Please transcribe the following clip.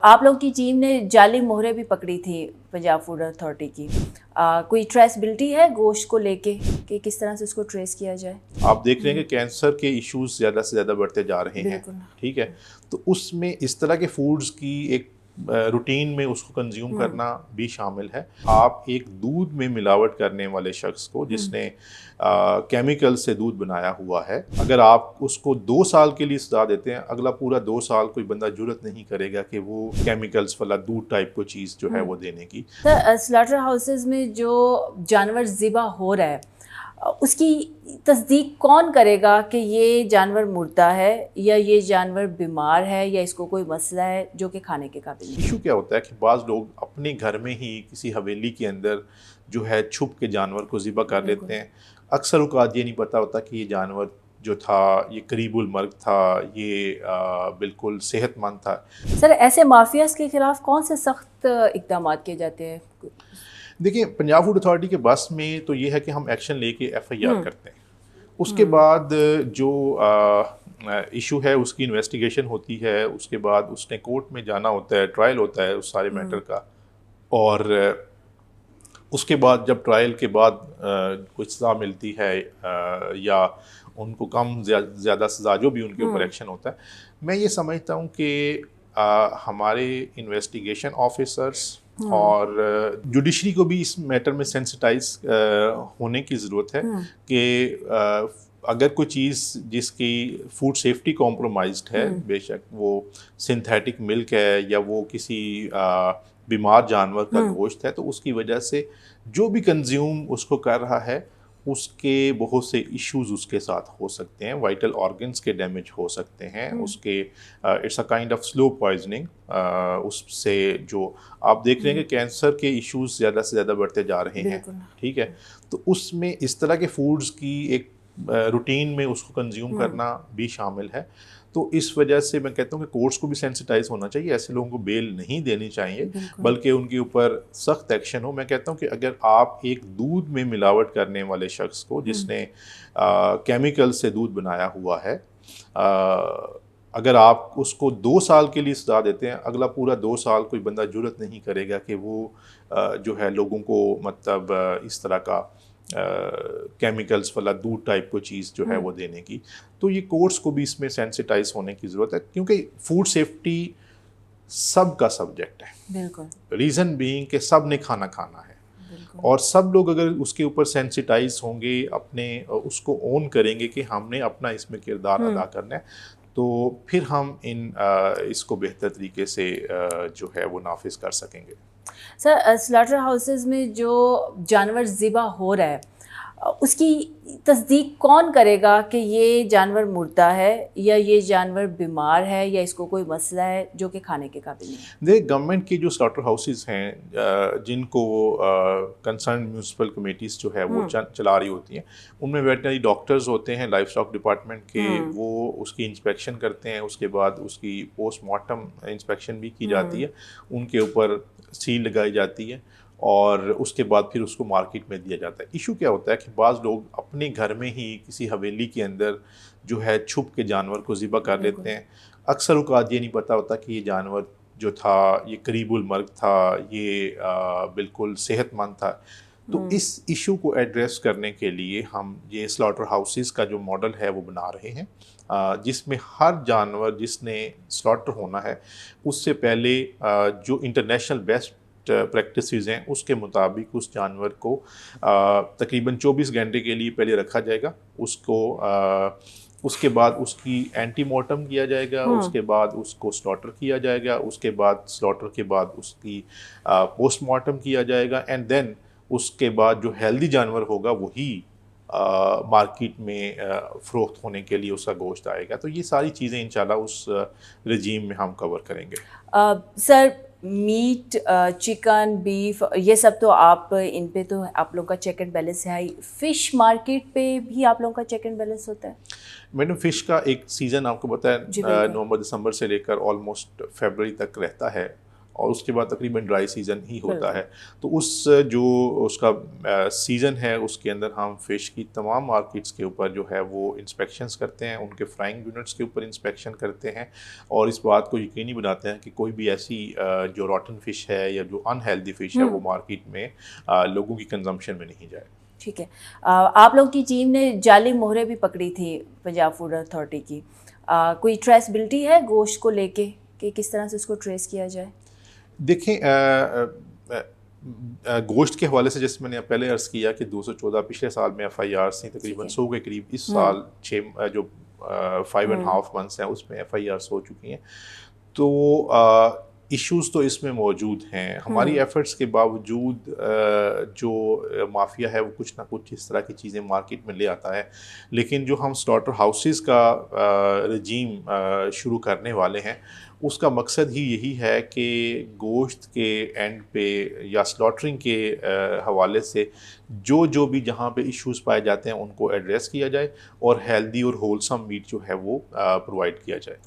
आप लोग की टीम ने जाली मोहरें भी पकड़ी थी पंजाब फूड अथॉरिटी की। कोई ट्रेसबिलिटी है गोश्त को लेके कि किस तरह से उसको ट्रेस किया जाए? आप देख रहे हैं कि कैंसर के इश्यूज ज़्यादा से ज़्यादा बढ़ते जा रहे हैं। बिल्कुल। ठीक है, तो उसमें इस तरह के फूड्स की एक रूटीन में उसको कंज्यूम करना भी शामिल है। आप एक दूध में मिलावट करने वाले शख्स को जिसने केमिकल से दूध बनाया हुआ है, अगर आप उसको 2 साल के लिए सजा देते हैं, अगला पूरा 2 साल कोई बंदा जुर्रत नहीं करेगा कि वो केमिकल्स वाला दूध टाइप को चीज़ जो है वो देने की। सर, स्लॉटर हाउसेज में जो जानवर ज़िबा हो रहा है उसकी तस्दीक कौन करेगा कि ये जानवर मुर्दा है या ये जानवर बीमार है या इसको कोई मसला है जो कि खाने के काबिल नहीं? इशू क्या होता है कि बाज़ लोग अपने घर में ही किसी हवेली के अंदर जो है छुप के जानवर को ज़िबा कर लेते हैं। अक्सर औक़ात ये नहीं पता होता कि ये जानवर जो था ये करीबुल मर्ग था, ये बिल्कुल सेहतमंद था। सर, ऐसे माफियाज के खिलाफ कौन से सख्त इकदाम किए जाते हैं? देखिए, पंजाब फूड अथॉरिटी के बस में तो ये है कि हम एक्शन लेके एफआईआर करते हैं। उसके बाद जो इशू है उसकी इन्वेस्टिगेशन होती है, उसके बाद उसने कोर्ट में जाना होता है, ट्रायल होता है उस सारे मैटर का। और उसके बाद जब ट्रायल के बाद कुछ सज़ा मिलती है या उनको कम ज़्यादा सज़ा जो भी उनके ऊपर एक्शन होता है, मैं ये समझता हूँ कि हमारे इन्वेस्टिगेशन ऑफिसर्स और जुडिशरी को भी इस मैटर में सेंसिटाइज होने की ज़रूरत है कि अगर कोई चीज़ जिसकी फूड सेफ्टी कॉम्प्रोमाइज्ड है, बेशक वो सिंथेटिक मिल्क है या वो किसी बीमार जानवर का गोश्त है, तो उसकी वजह से जो भी कंज्यूम उसको कर रहा है उसके बहुत से इश्यूज उसके साथ हो सकते हैं। वाइटल ऑर्गन्स के डैमेज हो सकते हैं, उसके it's a kind of slow poisoning. उससे जो आप देख रहे हैं कि कैंसर के इश्यूज ज़्यादा से ज़्यादा बढ़ते जा रहे हैं। ठीक है, तो उसमें इस तरह के फूड्स की एक रूटीन में उसको कंज्यूम करना भी शामिल है। तो इस वजह से मैं कहता हूँ कि कोर्ट्स को भी सेंसिटाइज होना चाहिए, ऐसे लोगों को बेल नहीं देनी चाहिए, बल्कि उनके ऊपर सख्त एक्शन हो। मैं कहता हूँ कि अगर आप एक दूध में मिलावट करने वाले शख्स को जिसने केमिकल से दूध बनाया हुआ है, अगर आप उसको 2 साल के लिए सजा देते हैं, अगला पूरा 2 साल कोई बंदा जुर्रत नहीं करेगा कि वो जो है लोगों को मतलब इस तरह का केमिकल्स वाला दूध टाइप को चीज़ जो है वो देने की। तो ये कोर्ट्स को भी इसमें सेंसिटाइज होने की ज़रूरत है, क्योंकि फूड सेफ्टी सब का सब्जेक्ट है। बिल्कुल। रीज़न बीइंग कि सब ने खाना खाना है, और सब लोग अगर उसके ऊपर सेंसिटाइज होंगे, अपने उसको ओन करेंगे कि हमने अपना इसमें किरदार अदा करना है, तो फिर हम इसको बेहतर तरीके से जो है वो नाफिज कर सकेंगे। सर, स्लॉटर हाउसेज में जो जानवर ज़िबा हो रहा है उसकी तस्दीक कौन करेगा कि ये जानवर मुर्दा है या ये जानवर बीमार है या इसको कोई मसला है जो कि खाने के काबिल नहीं है? देखिए, गवर्नमेंट की जो स्लॉटर हाउसेज हैं जिनको कंसर्न म्यूनसिपल कमेटीज़ जो है वो चला रही होती हैं, उनमें वेटनरी डॉक्टर्स होते हैं लाइफ स्टॉक डिपार्टमेंट के, वो उसकी इंस्पेक्शन करते हैं। उसके बाद उसकी पोस्टमार्टम इंस्पेक्शन भी की जाती है, उनके ऊपर सील लगाई जाती है और उसके बाद फिर उसको मार्केट में दिया जाता है। इशू क्या होता है कि बाज़ लोग अपने घर में ही किसी हवेली के अंदर जो है छुप के जानवर को ज़िबा कर लेते हैं। अक्सर औक़ात ये नहीं पता होता कि ये जानवर जो था ये करीबुल मर्ग था, ये बिल्कुल सेहतमंद था। तो इस इशू को एड्रेस करने के लिए हम ये स्लॉटर हाउसेस का जो मॉडल है वो बना रहे हैं, जिसमें हर जानवर जिसने स्लॉटर होना है उससे पहले जो इंटरनेशनल बेस्ट प्रैक्टिसेस हैं उसके मुताबिक उस जानवर को तकरीबन 24 घंटे के लिए पहले रखा जाएगा। उसके बाद उसकी एंटीमॉर्टम किया जाएगा, उसके बाद उसको स्लॉटर किया जाएगा, उसके बाद स्लॉटर के बाद उसकी पोस्टमार्टम किया जाएगा, एंड देन उसके बाद जो हेल्दी जानवर होगा वही मार्केट में फ़रोख्त होने के लिए उसका गोश्त आएगा। तो ये सारी चीज़ें इंशाल्लाह उस रजीम में हम कवर करेंगे। सर, मीट, चिकन, बीफ, ये सब तो आप इन पे तो आप लोग का चेक एंड बैलेंस है ही। फ़िश मार्केट पे भी आप लोगों का चेक एंड बैलेंस होता है? मैडम, फ़िश का एक सीज़न आपको पता है नवंबर दिसंबर से लेकर ऑलमोस्ट फरवरी तक रहता है, और उसके बाद तकरीबन ड्राई सीज़न ही होता है। तो उस जो उसका सीज़न है उसके अंदर हम फ़िश की तमाम मार्केट्स के ऊपर जो है वो इंस्पेक्शंस करते हैं, उनके फ्राइंग यूनिट्स के ऊपर इंस्पेक्शन करते हैं और इस बात को यकीनी बनाते हैं कि कोई भी ऐसी जो रॉटन फ़िश है या जो अनहेल्दी फ़िश है वो मार्केट में लोगों की कंजम्पशन में नहीं जाए। ठीक है। आप लोग की टीम ने जाली मोहरें भी पकड़ी थी पंजाब फूड अथॉरिटी की। कोई ट्रेसबिलिटी है गोश्त को लेके कि किस तरह से उसको ट्रेस किया जाए? देखें गोश्त के हवाले से जैसे मैंने पहले अर्ज़ किया कि 214 पिछले साल में FIRs थी, तकरीबन 100 के करीब इस साल 6 जो 5.5 मंथ्स हैं उसमें FIRs हो चुकी हैं। तो इश्यूज़ तो इसमें मौजूद हैं। हमारी एफ़र्ट्स के बावजूद जो माफिया है वो कुछ ना कुछ इस तरह की चीज़ें मार्केट में ले आता है, लेकिन जो हम स्लॉटर हाउसेस का रजीम शुरू करने वाले हैं उसका मकसद ही यही है कि गोश्त के एंड पे या स्लॉटरिंग के हवाले से जो भी जहाँ पे इश्यूज़ पाए जाते हैं उनको एड्रेस किया जाए और हेल्दी और होलसम मीट जो है वो प्रोवाइड किया जाए।